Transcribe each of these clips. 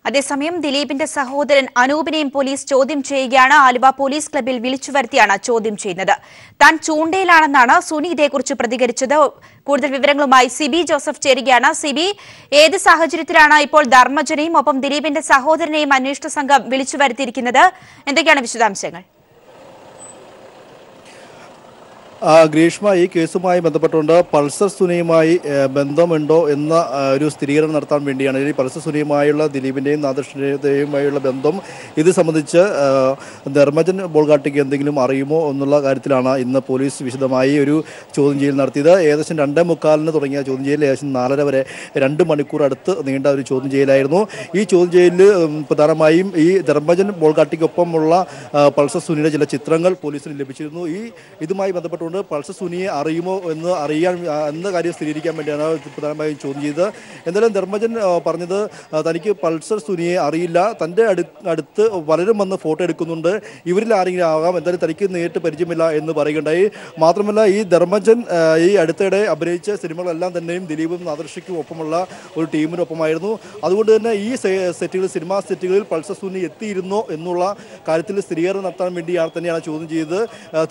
അതേസമയം ദിലീപിന്റെ സഹോദരൻ അനൂപിനെയും പോലീസ് ചോദ്യം ചെയ്യുകയാണ്. ആലുവ പോലീസ് ക്ലബ്ബിൽ വിളിച്ചു വരുത്തിയാണ് ചോദ്യം ചെയ്യുന്നത്. താൻ ചൂണ്ടയിലാണെന്നാണ് സുനി ഇതേക്കുറിച്ച് പ്രതികരിച്ചത്. കൂടുതൽ വിവരങ്ങളുമായി സിബി ജോസഫ് ചേരുകയാണ്. സിബി, ഏത് സാഹചര്യത്തിലാണ് ഇപ്പോൾ ധർമ്മജനെയും ഒപ്പം ദിലീപിന്റെ സഹോദരനെയും അന്വേഷണ സംഘം വിളിച്ചു വരുത്തിയിരിക്കുന്നത്? എന്തൊക്കെയാണ് വിശദാംശങ്ങൾ? ഗ്രീഷ്മ, ഈ കേസുമായി ബന്ധപ്പെട്ടുകൊണ്ട് പൾസർ സുനിയുമായി ബന്ധമുണ്ടോ എന്ന ഒരു സ്ഥിരീകരണം നടത്താൻ വേണ്ടിയാണ്. ഈ പൾസർ സുനിയുമായുള്ള ദിലീപിൻ്റെയും നാദൃഷ്ണയുമായുള്ള ബന്ധം ഇത് സംബന്ധിച്ച് ധർമ്മജൻ ബോൾഗാട്ടിക്ക് എന്തെങ്കിലും അറിയുമോ എന്നുള്ള കാര്യത്തിലാണ് ഇന്ന് പോലീസ് വിശദമായി ഒരു ചോദ്യം ചെയ്യൽ നടത്തിയത്. ഏകദേശം 2:45 തുടങ്ങിയ ചോദ്യം ചെയ്യൽ ഏകദേശം 4:30 വരെ 2 മണിക്കൂർ അടുത്ത് നീണ്ട ഒരു ചോദ്യം ചെയ്യലായിരുന്നു. ഈ ചോദ്യം ചെയ്യലിൽ പ്രധാനമായും ഈ ധർമ്മജൻ ബോൾഗാട്ടിക്കൊപ്പമുള്ള പൾസർ സുനിയുടെ ചില ചിത്രങ്ങൾ പോലീസിന് ലഭിച്ചിരുന്നു. ഇതുമായി ബന്ധപ്പെട്ട് പൾസർ സുനിയെ അറിയുമോ എന്ന കാര്യം സ്ഥിരീകരിക്കാൻ വേണ്ടിയാണ് പ്രധാനമായും ചോദ്യം ചെയ്തത്. എന്തായാലും ധർമ്മജൻ പറഞ്ഞത് തനിക്ക് പൾസർ സുനിയെ അറിയില്ല, തൻ്റെ അടുത്ത് പലരും വന്ന് ഫോട്ടോ എടുക്കുന്നുണ്ട്, ഇവരിൽ ആരെങ്കിലും ആകാം, എന്തായാലും തനിക്ക് നേരിട്ട് പരിചയമില്ല എന്ന് പറയുകയുണ്ടായി. മാത്രമല്ല, ഈ ധർമ്മജൻ ഈ അടുത്തിടെ അഭിനയിച്ച സിനിമകളെല്ലാം തന്നെയും ദിലീപും നാദൃഷയ്ക്കും ഒപ്പമുള്ള ഒരു ടീമിനൊപ്പമായിരുന്നു. അതുകൊണ്ട് തന്നെ ഈ സിനിമാ സെറ്റുകളിൽ പൾസർ സുനി എത്തിയിരുന്നോ എന്നുള്ള കാര്യത്തിൽ സ്ഥിരീകരണം നടത്താൻ വേണ്ടിയാണ് തന്നെയാണ് ചോദ്യം ചെയ്തത്.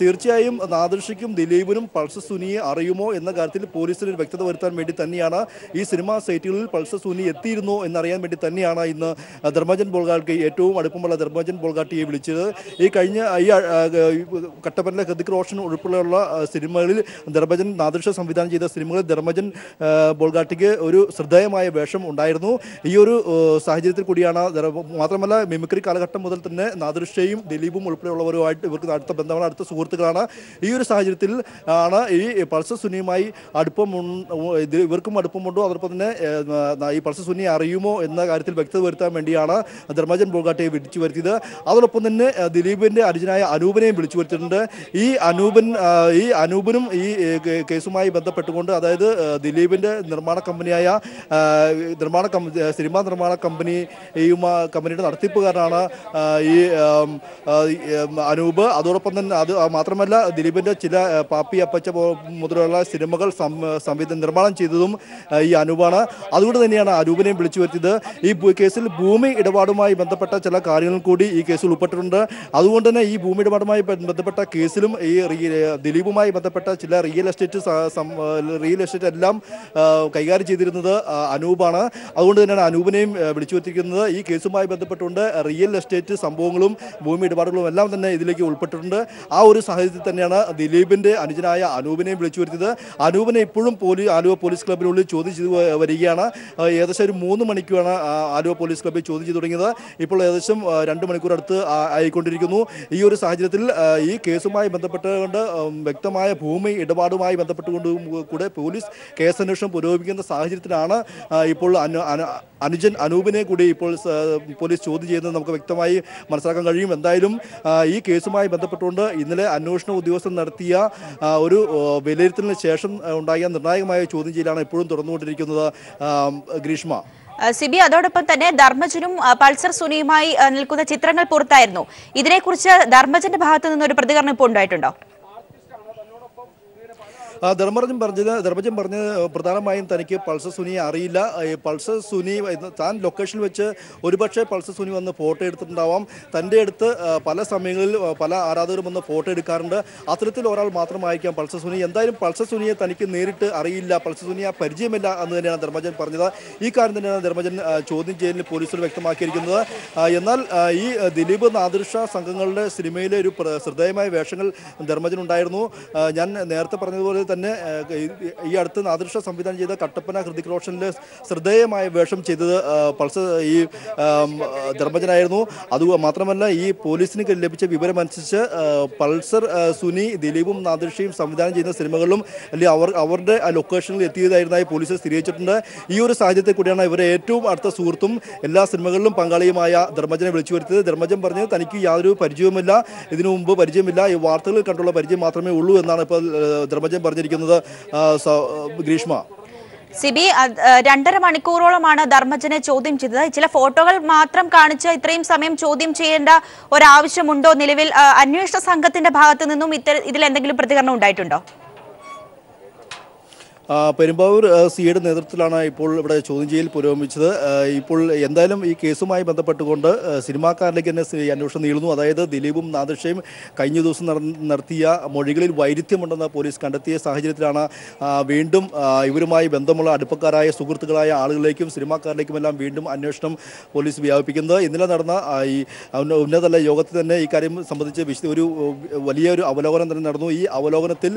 തീർച്ചയായും നാദൃഷയ്ക്കും ദിലീപിനും പൾസർ സുനിയെ അറിയുമോ എന്ന കാര്യത്തിൽ പോലീസിന് വ്യക്തത വരുത്താൻ വേണ്ടി തന്നെയാണ് ഈ സിനിമാ സൈറ്റുകളിൽ പൾസർ സുനി എത്തിയിരുന്നോ എന്നറിയാൻ വേണ്ടി തന്നെയാണ് ഇന്ന് ധർമ്മജൻ ബോൾഗാട്ടി, ഏറ്റവും അടുപ്പമുള്ള ധർമ്മജൻ ബോൾഗാട്ടിയെ വിളിച്ചത്. ഈ കട്ടപ്പനയിലെ ഹൃതിക് റോഷൻ ഉൾപ്പെടെയുള്ള സിനിമകളിൽ ധർമ്മജൻ നാദൃഷ സംവിധാനം ചെയ്ത സിനിമകളിൽ ധർമ്മജൻ ബോൾഗാട്ടിക്ക് ഒരു ശ്രദ്ധേയമായ വേഷം ഉണ്ടായിരുന്നു. ഈ ഒരു സാഹചര്യത്തിൽ കൂടിയാണ്, മാത്രമല്ല മിമിക്രി കാലഘട്ടം മുതൽ തന്നെ നാദൃഷയും ദിലീപും ഉൾപ്പെടെയുള്ളവരുമായിട്ട് ഇവർക്ക് അടുത്ത ബന്ധമാണ്, അടുത്ത സുഹൃത്തുക്കളാണ്. ഈ ഒരു സാഹചര്യത്തിൽ ആണ് ഈ പൾസർ സുനിയുമായി ഇവർക്കും അടുപ്പമുണ്ടോ, അതോടൊപ്പം തന്നെ ഈ പൾസർ സുനിയെ അറിയുമോ എന്ന കാര്യത്തിൽ വ്യക്തത വരുത്താൻ വേണ്ടിയാണ് ധർമ്മജൻ ബോൾഗാട്ടിയെ വിളിച്ചു വരുത്തിയത്. അതോടൊപ്പം തന്നെ ദിലീപിന്റെ അനുജനായ അനൂപിനെയും വിളിച്ചു വരുത്തിയിട്ടുണ്ട്. ഈ അനൂപിനും ഈ കേസുമായി ബന്ധപ്പെട്ടുകൊണ്ട്, അതായത് ദിലീപിന്റെ നിർമ്മാണ കമ്പനിയായ സിനിമാ നിർമ്മാണ കമ്പനിയുടെ നടത്തിപ്പുകാരനാണ് ഈ അനൂപ്. അതോടൊപ്പം തന്നെ അത് മാത്രമല്ല, ദിലീപിന്റെ ചില പാപ്പി അപ്പച്ച മുതലുള്ള സിനിമകൾ നിർമ്മാണം ചെയ്തതും ഈ അനൂപാണ്. അതുകൊണ്ട് തന്നെയാണ് അനൂപിനെയും വിളിച്ചു വരുത്തിയത്. ഈ കേസിൽ ഭൂമി ഇടപാടുമായി ബന്ധപ്പെട്ട ചില കാര്യങ്ങൾ കൂടി ഈ കേസിൽ ഉൾപ്പെട്ടിട്ടുണ്ട്. അതുകൊണ്ട് തന്നെ ഈ ഭൂമി ഇടപാടുമായി ബന്ധപ്പെട്ട കേസിലും ഈ ദിലീപുമായി ബന്ധപ്പെട്ട ചില റിയൽ എസ്റ്റേറ്റ് എല്ലാം കൈകാര്യം ചെയ്തിരുന്നത് അനൂപാണ്. അതുകൊണ്ട് തന്നെയാണ് അനൂപിനെയും വിളിച്ചു വരുത്തിയിരിക്കുന്നത്. ഈ കേസുമായി ബന്ധപ്പെട്ടുകൊണ്ട് റിയൽ എസ്റ്റേറ്റ് സംഭവങ്ങളും ഭൂമി ഇടപാടുകളും എല്ലാം തന്നെ ഇതിലേക്ക് ഉൾപ്പെട്ടിട്ടുണ്ട്. ആ ഒരു സാഹചര്യത്തിൽ തന്നെയാണ് ദിലീപിന്റെ അനുജനായ അനൂപിനെയും വിളിച്ചു വരുത്തിയത്. അനൂപിനെ ഇപ്പോഴും ആലുവ പോലീസ് ക്ലബിനുള്ളിൽ ചോദ്യം ചെയ്ത് വരികയാണ്. ഏകദേശം ഒരു 3 മണിക്കൂറാണ് ആലുവ പോലീസ് ക്ലബ്ബിൽ ചോദ്യം ചെയ്ത് തുടങ്ങിയത്. ഇപ്പോൾ ഏകദേശം 2 മണിക്കൂർ അടുത്ത് ആയിക്കൊണ്ടിരിക്കുന്നു. ഈ ഒരു സാഹചര്യത്തിൽ ഈ കേസുമായി ബന്ധപ്പെട്ടുകൊണ്ട് വ്യക്തമായ ഭൂമി ഇടപാടുമായി ബന്ധപ്പെട്ടുകൊണ്ട് കൂടെ പോലീസ് കേസന്വേഷണം പുരോഗമിക്കുന്ന സാഹചര്യത്തിലാണ് ഇപ്പോൾ അനുജൻ അനൂപിനെ കൂടി ഇപ്പോൾ പോലീസ് ചോദ്യം ചെയ്യുന്നത് നമുക്ക് വ്യക്തമായി മനസ്സിലാക്കാൻ കഴിയും. എന്തായാലും ഈ കേസുമായി ബന്ധപ്പെട്ടുകൊണ്ട് ഇന്നലെ അന്വേഷണ ഉദ്യോഗസ്ഥർ നടത്തിയ ഒരു വിലയിരുത്തലിന് ശേഷം ഉണ്ടായ നിർണായകമായ ചോദ്യം ചെയ്യലാണ് ഇപ്പോഴും തുടർന്നുകൊണ്ടിരിക്കുന്നത്. ഗ്രീഷ്മ, സിബി, അതോടൊപ്പം തന്നെ ധർമ്മജനും പൾസർ സുനിയുമായി നിൽക്കുന്ന ചിത്രങ്ങൾ പുറത്തായിരുന്നു. ഇതിനെക്കുറിച്ച് ധർമ്മജന്റെ ഭാഗത്തു നിന്നൊരു പ്രതികരണം ഇപ്പോൾ ഉണ്ടായിട്ടുണ്ടോ? ധർമ്മജൻ പറഞ്ഞത് പ്രധാനമായും തനിക്ക് പൾസർ സുനിയെ അറിയില്ല. പൾസർ സുനി താൻ ലൊക്കേഷനിൽ വെച്ച് ഒരുപക്ഷെ പൾസർ സുനി വന്ന് ഫോട്ടോ എടുത്തിട്ടുണ്ടാവാം. തൻ്റെ അടുത്ത് പല സമയങ്ങളിൽ പല ആരാധകരും വന്ന് ഫോട്ടോ എടുക്കാറുണ്ട്. അത്തരത്തിൽ ഒരാൾ മാത്രമായിരിക്കാം പൾസർ സുനി. എന്തായാലും പൾസർ സുനിയെ തനിക്ക് നേരിട്ട് അറിയില്ല, പൾസർ സുനിയെ പരിചയമില്ല എന്ന് തന്നെയാണ് ധർമ്മജൻ പറഞ്ഞത്. ഈ കാര്യം തന്നെയാണ് ധർമ്മജൻ ചോദ്യം ചെയ്യലിൽ പോലീസിൽ വ്യക്തമാക്കിയിരിക്കുന്നത്. എന്നാൽ ഈ ദിലീപ് നാദൃഷ സംഘങ്ങളുടെ സിനിമയിലെ ഒരു ശ്രദ്ധേയമായ വേഷങ്ങൾ ധർമ്മജൻ ഉണ്ടായിരുന്നു. ഞാൻ നേരത്തെ പറഞ്ഞതുപോലെ തന്നെ ഈ അടുത്ത് നാദൃഷ സംവിധാനം ചെയ്ത കട്ടപ്പന ഹൃതിക് റോഷനിലെ ശ്രദ്ധേയമായ വേഷം ചെയ്തത് ഈ ധർമ്മജനായിരുന്നു. അത് മാത്രമല്ല, ഈ പോലീസിന് ലഭിച്ച വിവരമനുസരിച്ച് പൾസർ സുനി ദിലീപും നാദൃഷയും സംവിധാനം ചെയ്യുന്ന സിനിമകളിലും അല്ലെങ്കിൽ അവരുടെ ലൊക്കേഷനിൽ എത്തിയതായിരുന്നതായി പോലീസ് സ്ഥിരീകരിച്ചിട്ടുണ്ട്. ഈ ഒരു സാഹചര്യത്തിൽ കൂടിയാണ് ഇവരെ ഏറ്റവും അടുത്ത സുഹൃത്തും എല്ലാ സിനിമകളിലും പങ്കാളിയുമായ ധർമ്മജനെ വിളിച്ചു വരുത്തിയത്. ധർമ്മജൻ പറഞ്ഞത് തനിക്ക് യാതൊരു പരിചയവുമില്ല, ഇതിനു മുമ്പ് പരിചയമില്ല, ഈ വാർത്തകളിൽ കണ്ടുള്ള പരിചയം മാത്രമേ ഉള്ളൂ എന്നാണ് ഇപ്പോൾ ധർമ്മജൻ പറഞ്ഞിരിക്കുന്നത്. ഗ്രീഷ്മ, സിബി, 2.5 മണിക്കൂറോളമാണ് ധർമ്മജനെ ചോദ്യം ചെയ്തത്. ചില ഫോട്ടോകൾ മാത്രം കാണിച്ച് ഇത്രയും സമയം ചോദ്യം ചെയ്യേണ്ട ഒരാവശ്യമുണ്ടോ? നിലവിൽ അന്വേഷണ സംഘത്തിന്റെ ഭാഗത്തു നിന്നും ഇതിൽ എന്തെങ്കിലും പ്രതികരണം ഉണ്ടായിട്ടുണ്ടോ? പെരുമ്പാവൂർ സിയുടെ നേതൃത്വത്തിലാണ് ഇപ്പോൾ ഇവിടെ ചോദ്യം ചെയ്യൽ പുരോഗമിച്ചത്. ഇപ്പോൾ എന്തായാലും ഈ കേസുമായി ബന്ധപ്പെട്ടുകൊണ്ട് സിനിമാക്കാരിലേക്ക് തന്നെ ഈ അന്വേഷണം നീളുന്നു. അതായത് ദിലീപും നാദിർഷയും കഴിഞ്ഞ ദിവസം നടത്തിയ മൊഴികളിൽ വൈരുദ്ധ്യമുണ്ടെന്ന് പോലീസ് കണ്ടെത്തിയ സാഹചര്യത്തിലാണ് വീണ്ടും ഇവരുമായി ബന്ധമുള്ള അടുപ്പക്കാരായ സുഹൃത്തുക്കളായ ആളുകളിലേക്കും സിനിമാക്കാരിലേക്കുമെല്ലാം വീണ്ടും അന്വേഷണം പോലീസ് വ്യാപിപ്പിക്കുന്നത്. ഇന്നലെ നടന്ന ഈ ഉന്നതതല യോഗത്തിൽ തന്നെ ഈ കാര്യം സംബന്ധിച്ച് വലിയൊരു അവലോകനം തന്നെ നടന്നു. ഈ അവലോകനത്തിൽ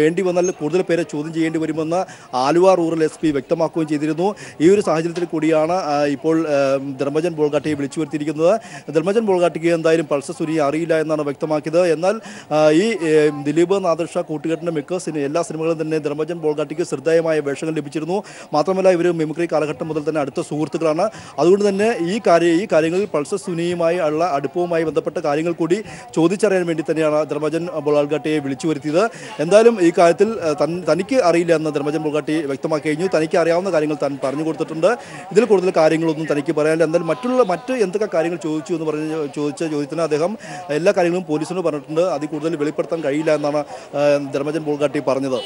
വേണ്ടി വന്നാൽ കൂടുതൽ പേരെ ചോദ്യം ചെയ്യേണ്ടി വരുമെന്ന് ആലുവ റൂറൽ SP വ്യക്തമാക്കുകയും ചെയ്തിരുന്നു. ഈ ഒരു സാഹചര്യത്തിൽ കൂടിയാണ് ഇപ്പോൾ ധർമ്മജൻ ബോൾഗാട്ടിയെ വിളിച്ചു വരുത്തിയിരിക്കുന്നത്. ധർമ്മജൻ ബോൾഗാട്ടിക്ക് എന്തായാലും പൾസർ സുനിയെ അറിയില്ല എന്നാണ് വ്യക്തമാക്കിയത്. എന്നാൽ ഈ ദിലീപ് നാദിർഷ കൂട്ടുകെട്ടിൻ്റെ എല്ലാ സിനിമകളും തന്നെ ധർമ്മജൻ ബോൾഗാട്ടിക്ക് ശ്രദ്ധേയമായ വേഷങ്ങൾ ലഭിച്ചിരുന്നു. മാത്രമല്ല ഇവർ മിമിക്രി കാലഘട്ടം മുതൽ തന്നെ അടുത്ത സുഹൃത്തുക്കളാണ്. അതുകൊണ്ട് തന്നെ ഈ കാര്യങ്ങളിൽ പൾസർ സുനിയുമായി ഉള്ള അടുപ്പവുമായി ബന്ധപ്പെട്ട കാര്യങ്ങൾ കൂടി ചോദിച്ചറിയാൻ വേണ്ടി തന്നെയാണ് ധർമ്മജൻ ബോൾഗാട്ടിയെ വിളിച്ചു വരുത്തിയത്. എന്തായാലും ഈ കാര്യത്തിൽ തനിക്ക് അറിയില്ല എന്ന് ധർമ്മജൻ ബോൾഗാട്ടി വ്യക്തമാക്കി കഴിഞ്ഞു. തനിക്ക് അറിയാവുന്ന കാര്യങ്ങൾ താൻ പറഞ്ഞു കൊടുത്തിട്ടുണ്ട്. ഇതിൽ കൂടുതൽ കാര്യങ്ങളൊന്നും തനിക്ക് പറയാനില്ല. എന്തായാലും മറ്റ് എന്തൊക്കെ കാര്യങ്ങൾ ചോദിച്ചു എന്ന് ചോദിച്ച ചോദ്യത്തിന് അദ്ദേഹം എല്ലാ കാര്യങ്ങളും പോലീസിനോട് പറഞ്ഞിട്ടുണ്ട്. അതിൽ കൂടുതൽ വെളിപ്പെടുത്താൻ കഴിയില്ല എന്നാണ് ധർമ്മജൻ ബോൾഗാട്ടി പറഞ്ഞത്.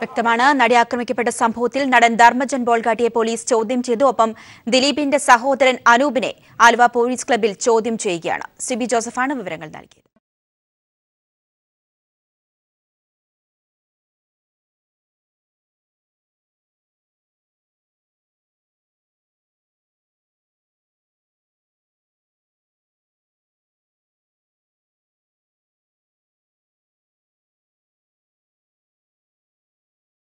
വ്യക്തമാണ്. നടി ആക്രമിക്കപ്പെട്ട സംഭവത്തിൽ നടൻ ധർമ്മജൻ ബോൾഗാട്ടിയെ പോലീസ് ചോദ്യം ചെയ്തു. ഒപ്പം ദിലീപിന്റെ സഹോദരൻ അനൂപിനെ ആലുവ പോലീസ് ക്ലബ്ബിൽ ചോദ്യം ചെയ്യുകയാണ്. സിബി ജോസഫാണ് വിവരങ്ങൾ നൽകിയത്.